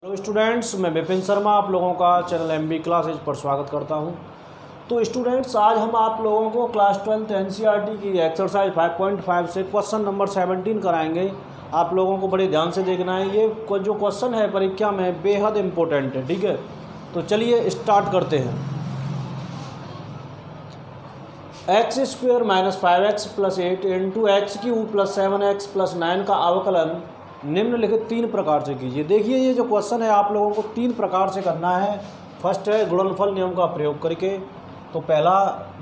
Hello students, मैं विपिन शर्मा आप लोगों का चैनल एमबी क्लासेज पर स्वागत करता हूं। तो स्टूडेंट्स, आज हम आप लोगों को क्लास 12 एनसीईआरटी की एक्सरसाइज 5.5 से क्वेश्चन नंबर 17 कराएंगे। आप लोगों को बड़े ध्यान से देखना है। ये जो क्वेश्चन है परीक्षा में बेहद इम्पोर्टेंट है, ठीक है। तो चलिए स्टार्ट करते हैं। x² - 5x + 8 × x³ + 7x + 9 का अवकलन निम्नलिखित तीन प्रकार से कीजिए। देखिए, ये जो क्वेश्चन है आप लोगों को तीन प्रकार से करना है। फर्स्ट है गुणनफल नियम का प्रयोग करके, तो पहला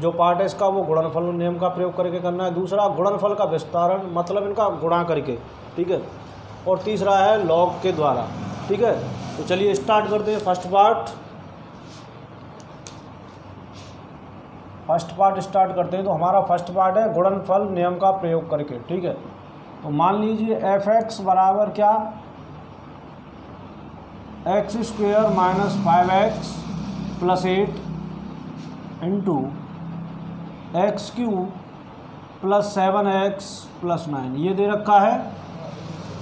जो पार्ट है इसका वो गुणनफल नियम का प्रयोग करके करना है। दूसरा गुणनफल का विस्तारण, मतलब इनका गुणा करके, ठीक है। और तीसरा है लॉग के द्वारा, ठीक है। तो चलिए स्टार्ट करते हैं। फर्स्ट पार्ट स्टार्ट करते हैं। तो हमारा फर्स्ट पार्ट है गुणनफल नियम का प्रयोग करके, ठीक है। तो मान लीजिए f(x) बराबर क्या, x² - 5x + 8 × x³ + 7x + 9 ये दे रखा है।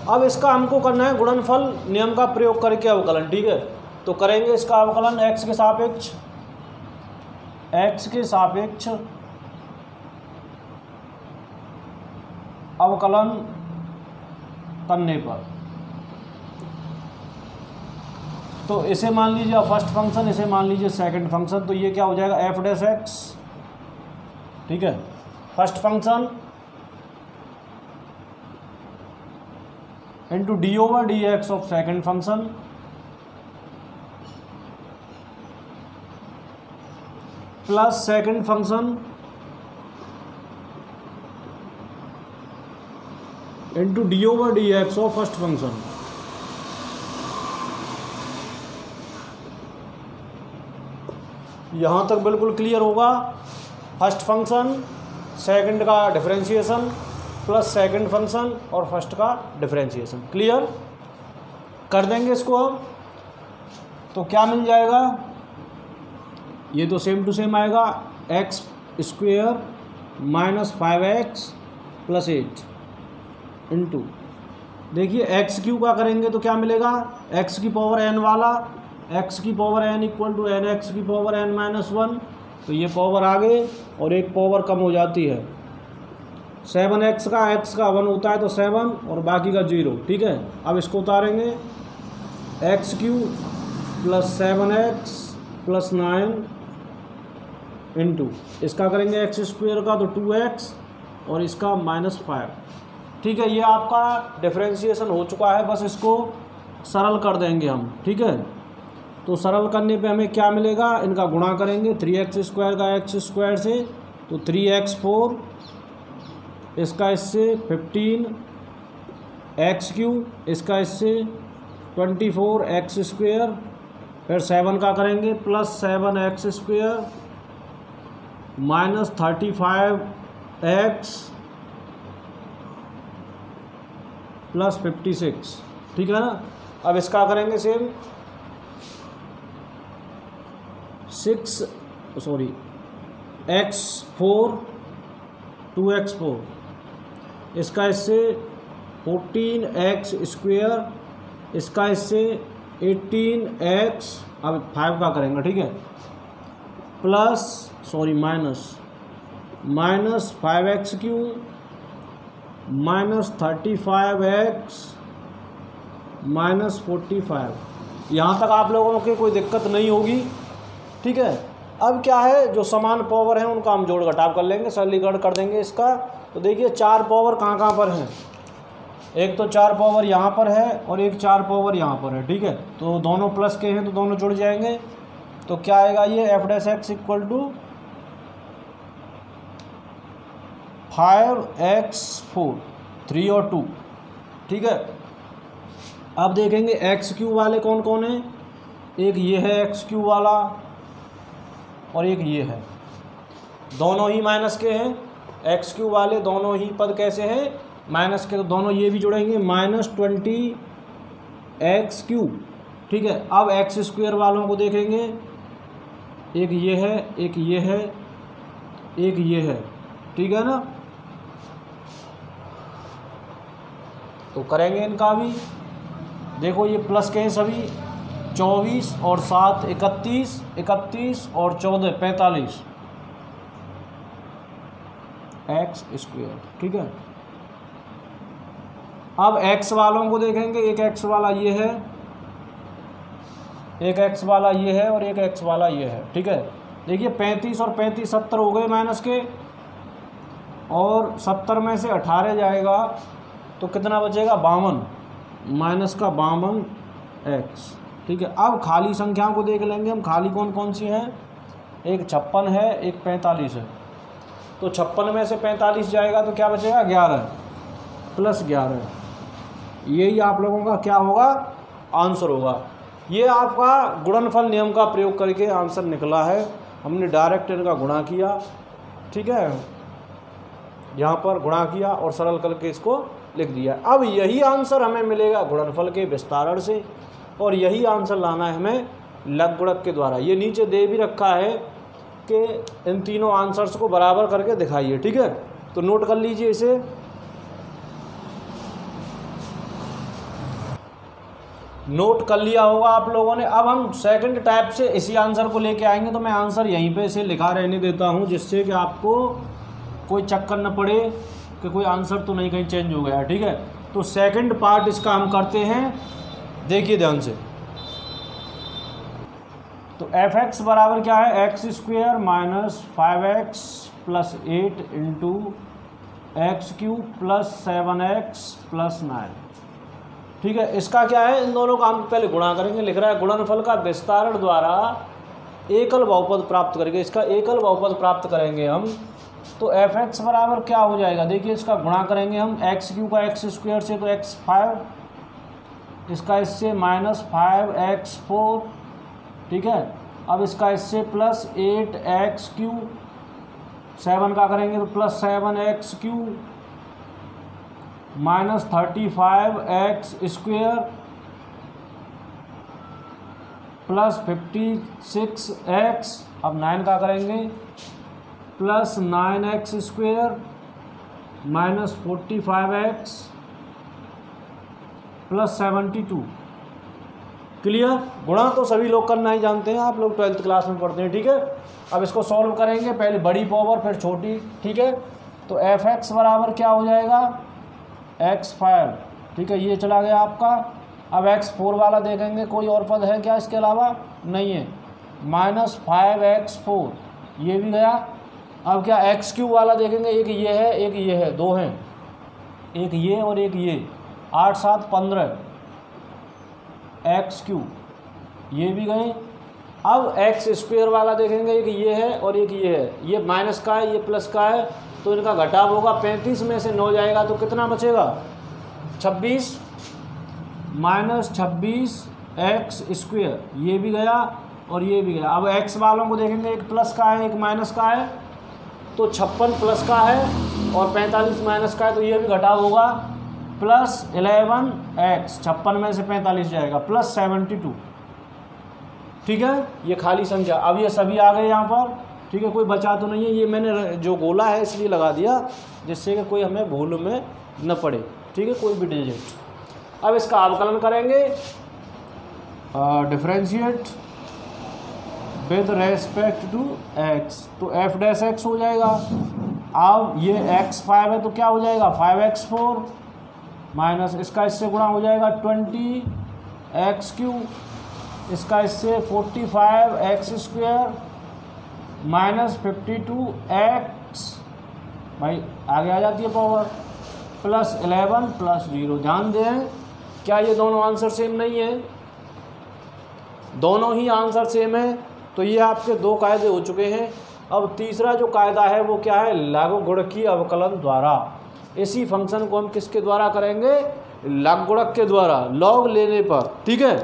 अब इसका हमको करना है गुणनफल नियम का प्रयोग करके अवकलन, ठीक है। तो करेंगे इसका अवकलन x के सापेक्ष अवकलन करने पर। तो इसे मान लीजिए फर्स्ट फंक्शन, इसे मान लीजिए सेकंड फंक्शन। तो ये क्या हो जाएगा f'(x), ठीक है, first function into d/dx of second function plus second function into d/dx of first function. यहाँ तक बिल्कुल क्लियर होगा। फर्स्ट फंक्शन, सेकंड का डिफरेंशिएशन प्लस सेकंड फंक्शन और फर्स्ट का डिफरेंशिएशन। क्लियर कर देंगे इसको। अब तो क्या मिल जाएगा, ये तो सेम टू सेम आएगा, x² - 5x + 8 इंटू, देखिए x³ का करेंगे तो क्या मिलेगा, x⁴n वाला, x⁴n = nx⁴n - 1। तो ये पावर आगे और एक पावर कम हो जाती है। 7x का x का 1 होता है तो 7 और बाकी का 0, ठीक है। अब इसको उतारेंगे, x³ + 7x + 9 इंटू इसका करेंगे x² का तो 2x और इसका -5, ठीक है। ये आपका डिफरेंशिएशन हो चुका है, बस इसको सरल कर देंगे हम, ठीक है। तो सरल करने पे हमें क्या मिलेगा, इनका गुणा करेंगे, 3x² का x² से तो 3x4, इसका इससे 15, x³ इसका इससे 24x², फिर 7 का करेंगे प्लस 7x² - 35x + 56, ठीक है ना। अब इसका करेंगे सेम, x4 2x4, इसका इससे 14x², इसका इससे 18x, अब 5 का करेंगे, ठीक है, माइनस 5x³ - 35x - 45। यहाँ तक आप लोगों की कोई दिक्कत नहीं होगी, ठीक है। अब क्या है, जो समान पावर है उनका हम जोड़ घटाव कर लेंगे, सरलीकरण कर देंगे इसका। तो देखिए 4 पावर कहाँ पर हैं, एक तो 4 पावर यहाँ पर है और एक 4 पावर यहाँ पर है, ठीक है। तो दोनों प्लस के हैं तो दोनों जुड़ जाएंगे। तो क्या आएगा, ये f'(x) = 5x4, 3 और 2, ठीक है। अब देखेंगे x³ वाले कौन कौन है, एक ये है x³ वाला और एक ये है, दोनों ही माइनस के हैं। x³ वाले दोनों ही पद कैसे हैं, माइनस के, तो दोनों ये भी जुड़ेंगे, -20x³, ठीक है। अब x² वालों को देखेंगे, एक ये है, एक ये है, एक ये है, ठीक है ना। तो करेंगे इनका भी। देखो ये प्लस के हैं सभी, 24 और 7 31, 31 और 14 45 एक्स स्क्वायर। ठीक है, अब एक्स वालों को देखेंगे, एक एक्स वाला ये है, एक एक्स वाला ये है और एक एक्स वाला ये है। ठीक है, देखिए 35 और 35 70 हो गए माइनस के, और 70 में से 18 जाएगा तो कितना बचेगा 52, माइनस का 52 एक्स। ठीक है, अब खाली संख्याओं को देख लेंगे हम, खाली कौन कौन सी हैं, एक 56 है, एक 45 है। तो 56 में से 45 जाएगा तो क्या बचेगा 11 प्लस 11, यही आप लोगों का क्या होगा आंसर होगा। ये आपका गुणनफल नियम का प्रयोग करके आंसर निकला है, हमने डायरेक्ट इनका गुणा किया। ठीक है, यहाँ पर गुणा किया और सरल करके इसको लिख दिया। अब यही आंसर हमें मिलेगा गुणनफल के विस्तारण से, और यही आंसर लाना है हमें लघुगणक के द्वारा। ये नीचे दे भी रखा है कि इन तीनों आंसर्स को बराबर करके दिखाइए। ठीक है, तो नोट कर लीजिए इसे। नोट कर लिया होगा आप लोगों ने। अब हम सेकंड टाइप से इसी आंसर को लेके आएंगे, तो मैं आंसर यहीं पे इसे लिखा रहने देता हूं, जिससे कि आपको कोई चक्कर न पड़े कि कोई आंसर तो नहीं कहीं चेंज हो गया। ठीक है, तो सेकंड पार्ट इसका हम करते हैं, देखिए ध्यान से। तो एफ एक्स बराबर क्या है, x square minus 5x plus 8 into x cube plus 7x plus 9। ठीक है, इसका क्या है, इन दोनों का हम पहले गुणा करेंगे। लिख रहा है गुणनफल का विस्तारण द्वारा एकल बहुपद प्राप्त करके, इसका एकल बहुपद प्राप्त करेंगे हम। तो एफ एक्स बराबर क्या हो जाएगा, देखिए इसका गुणा करेंगे हम, एक्स क्यू का एक्स स्क्वायर से तो x5, इसका इससे माइनस 5x4। ठीक है, अब इसका इससे प्लस 8x क्यूब, 7 का करेंगे तो plus 7x cube minus 35x square plus 56x, अब 9 का करेंगे plus 9x square minus 45x plus 72। Clear, गुणा तो सभी लोग करना ही जानते हैं, आप लोग 12th क्लास में पढ़ते हैं। ठीक है, अब इसको सॉल्व करेंगे, पहले बड़ी पावर फिर छोटी। ठीक है, तो एफ एक्स बराबर क्या हो जाएगा x5। ठीक है, ये चला गया आपका। अब x4 वाला देखेंगे, कोई और पद है क्या इसके अलावा, नहीं है, माइनस 5x4, ये भी गया। अब क्या एक्स क्यूब वाला देखेंगे, एक ये है एक ये है, दो हैं, एक ये और एक ये, 8 7 15 एक्स क्यूब, ये भी गए। अब एक्स स्क्वायर वाला देखेंगे, एक ये है और एक ये है, ये माइनस का है ये प्लस का है, तो इनका घटाव होगा। 35 में से 9 जाएगा तो कितना बचेगा 26, माइनस 26 एक्स स्क्वायर, ये भी गया और ये भी गया। अब एक्स वालों को देखेंगे, एक प्लस का है एक माइनस का है, तो 56 प्लस का है और 45 माइनस का है, तो ये भी घटाव होगा, प्लस 11x, 56 में से 45 जाएगा, प्लस 72। ठीक है, ये खाली संख्या। अब ये सभी आ गए यहाँ पर। ठीक है, कोई बचा तो नहीं है, ये मैंने जो गोला है इसलिए लगा दिया, जिससे कि कोई हमें भूल में न पड़े। ठीक है, कोई भी डिजिट। अब इसका अवकलन करेंगे, differentiate with respect to x, तो एफ डैश एक्स हो जाएगा। अब ये x5 है तो क्या हो जाएगा 5x4 माइनस इसका इससे गुणा हो जाएगा 20x क्यूब, इसका इससे 45x स्क्वायर माइनस 52x, भाई आगे आ जाती है पावर, प्लस 11 प्लस 0। ध्यान दें, क्या ये दोनों आंसर सेम नहीं है, दोनों ही आंसर सेम है। तो ये आपके दो कायदे हो चुके हैं। अब तीसरा जो कायदा है वो क्या है, लघुगुणकी अवकलन द्वारा। इसी फंक्शन को हम किसके द्वारा करेंगे, लघुगुणक के द्वारा, लॉग लेने पर। ठीक है,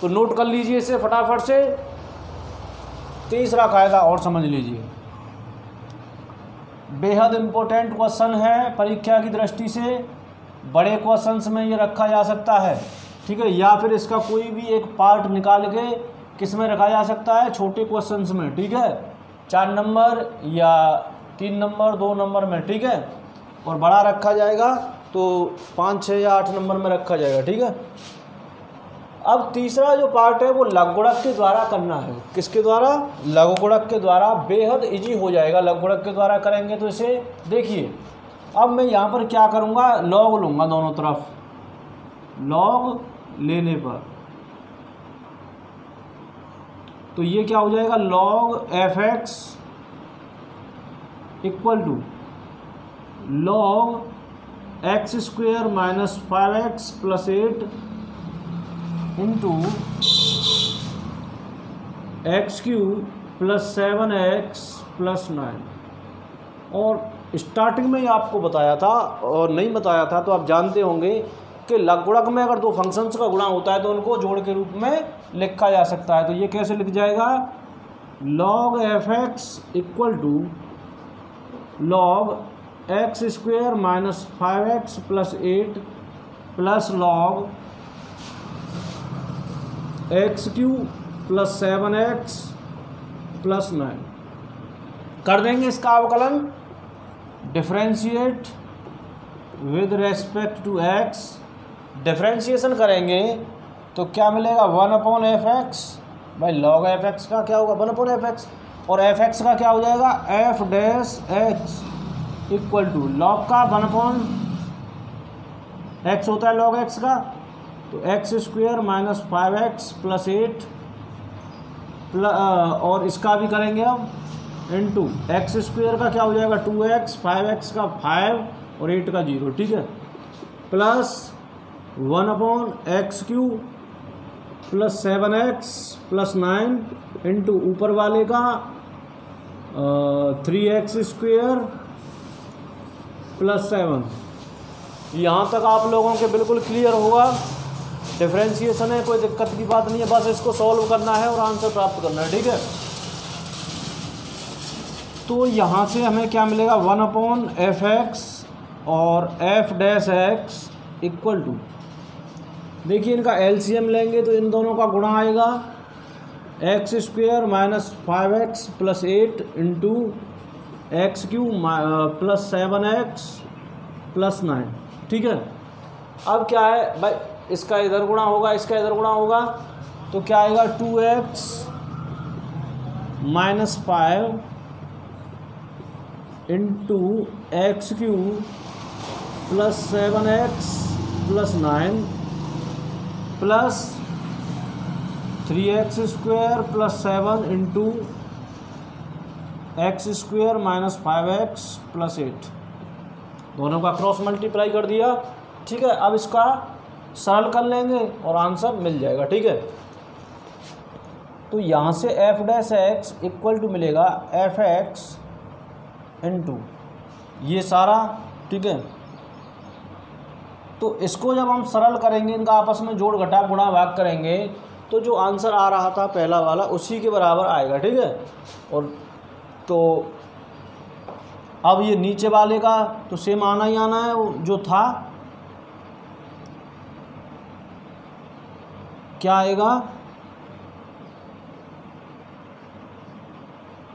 तो नोट कर लीजिए इसे फटाफट से। तीसरा कायदा और समझ लीजिए, बेहद इम्पोर्टेंट क्वेश्चन है परीक्षा की दृष्टि से। बड़े क्वेश्चंस में ये रखा जा सकता है। ठीक है, या फिर इसका कोई भी एक पार्ट निकाल के किस में रखा जा सकता है, छोटे क्वेश्चंस में। ठीक है, 4 नंबर या 3 नंबर 2 नंबर में। ठीक है, और बड़ा रखा जाएगा तो 5 6 या 8 नंबर में रखा जाएगा। ठीक है, अब तीसरा जो पार्ट है वो लघुगुणक के द्वारा करना है। किसके द्वारा? लघुगुणक के द्वारा। बेहद इजी हो जाएगा लघुगुणक के द्वारा करेंगे तो। इसे देखिए, अब मैं यहाँ पर क्या करूँगा, लॉग लूँगा दोनों तरफ। लॉग लेने पर तो ये क्या हो जाएगा, log f x equal to log x square minus 5x plus 8 into x cube plus 7x plus 9। और स्टार्टिंग में ही आपको बताया था, और नहीं बताया था तो आप जानते होंगे कि लघुगुणक में अगर दो फंक्शंस का गुणा होता है तो उनको जोड़ के रूप में लिखा जा सकता है। तो ये कैसे लिख जाएगा, log f x equal to log x square minus 5x plus 8 plus log x cube plus 7x plus 9। कर देंगे इसका अवकलन, differentiate with respect to x। Differentiation करेंगे तो क्या मिलेगा, 1/f(x)। भाई लॉग एफ एक्स का क्या होगा, 1/f(x), और एफ एक्स का क्या हो जाएगा, f dash x equal to log का 1/x होता है लॉग एक्स का, तो x square minus 5x plus 8 और इसका भी करेंगे अब इंटू एक्स स्क्वेयर का क्या हो जाएगा 2x, 5x का 5 और 8 का 0, ठीक है, plus 1/x cube plus 7x plus 9 into ऊपर वाले का 3x स्क्वेयर प्लस 7। यहाँ तक आप लोगों के बिल्कुल क्लियर होगा। डिफरेंशिएशन है, कोई दिक्कत की बात नहीं है, बस इसको सॉल्व करना है और आंसर प्राप्त करना है, ठीक है। तो यहाँ से हमें क्या मिलेगा, 1/f(x) और f dash x equal to, देखिए इनका एलसीएम लेंगे तो इन दोनों का गुणा आएगा, x square minus 5x plus 8 into x cube plus 7x plus 9, ठीक है। अब क्या है भाई, इसका इधर गुणा होगा, इसका इधर गुणा होगा, तो क्या आएगा 2x minus 5 into x cube plus 7x plus 9 plus 3x square plus 7 into x square minus 5x plus 8, दोनों का क्रॉस मल्टीप्लाई कर दिया, ठीक है। अब इसका सरल कर लेंगे और आंसर मिल जाएगा, ठीक है। तो यहाँ से f dash x equal to मिलेगा एफ एक्स इंटू ये सारा, ठीक है। तो इसको जब हम सरल करेंगे, इनका आपस में जोड़ घटाव गुणा भाग करेंगे, तो जो आंसर आ रहा था पहला वाला उसी के बराबर आएगा, ठीक है। और तो अब ये नीचे वाले का तो सेम आना ही आना है, जो था क्या आएगा,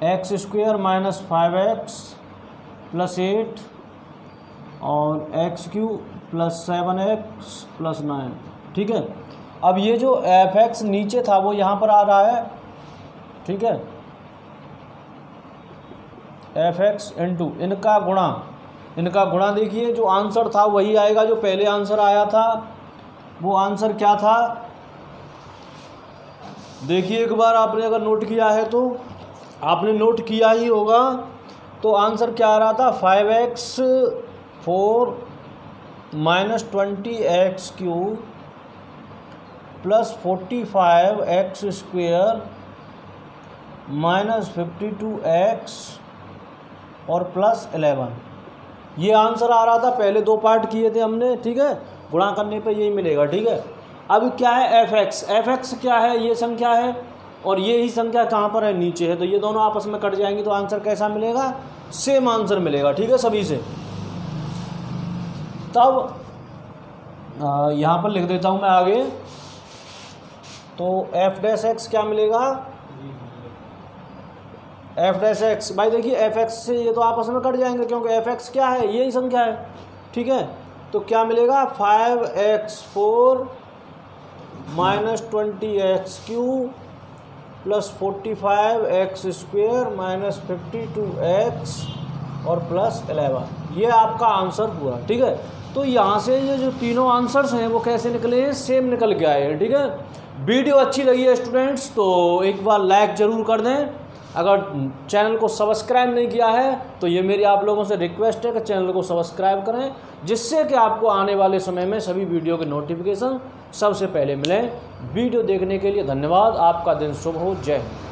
x square minus 5x plus 8 और x cube plus 7x plus 9, ठीक है। अब ये जो एफ एक्स नीचे था वो यहाँ पर आ रहा है, ठीक है, एफ एक्स इंटू इनका गुणा देखिए, जो आंसर था वही आएगा जो पहले आंसर आया था। वो आंसर क्या था, देखिए एक बार आपने अगर नोट किया है तो आपने नोट किया ही होगा। तो आंसर क्या आ रहा था, 5x 4 minus 20x cube plus 45x square minus 52x और प्लस 11, ये आंसर आ रहा था। पहले दो पार्ट किए थे हमने, ठीक है, गुणा करने पे यही मिलेगा, ठीक है। अब क्या है एफ एक्स क्या है, ये संख्या है और ये ही संख्या कहाँ पर है, नीचे है, तो ये दोनों आपस में कट जाएंगी तो आंसर कैसा मिलेगा, सेम आंसर मिलेगा, ठीक है, सभी से। तब यहाँ पर लिख देता हूँ मैं आगे, तो एफ डैश एक्स क्या मिलेगा, एफ डैश एक्स, भाई देखिए एफ एक्स से ये तो आपस में कट जाएंगे क्योंकि एफ एक्स क्या है, यही संख्या है, ठीक है। तो क्या मिलेगा 5x 4 -20x³ plus 45x² minus 52x और प्लस 11। ये आपका आंसर हुआ, ठीक है। तो यहाँ से ये जो तीनों आंसर्स हैं वो कैसे निकले हैं, सेम निकल के आए हैं, ठीक है। वीडियो अच्छी लगी है स्टूडेंट्स तो एक बार लाइक ज़रूर कर दें। अगर चैनल को सब्सक्राइब नहीं किया है तो ये मेरी आप लोगों से रिक्वेस्ट है कि चैनल को सब्सक्राइब करें, जिससे कि आपको आने वाले समय में सभी वीडियो के नोटिफिकेशन सबसे पहले मिलें। वीडियो देखने के लिए धन्यवाद। आपका दिन शुभ हो। जय हिंद।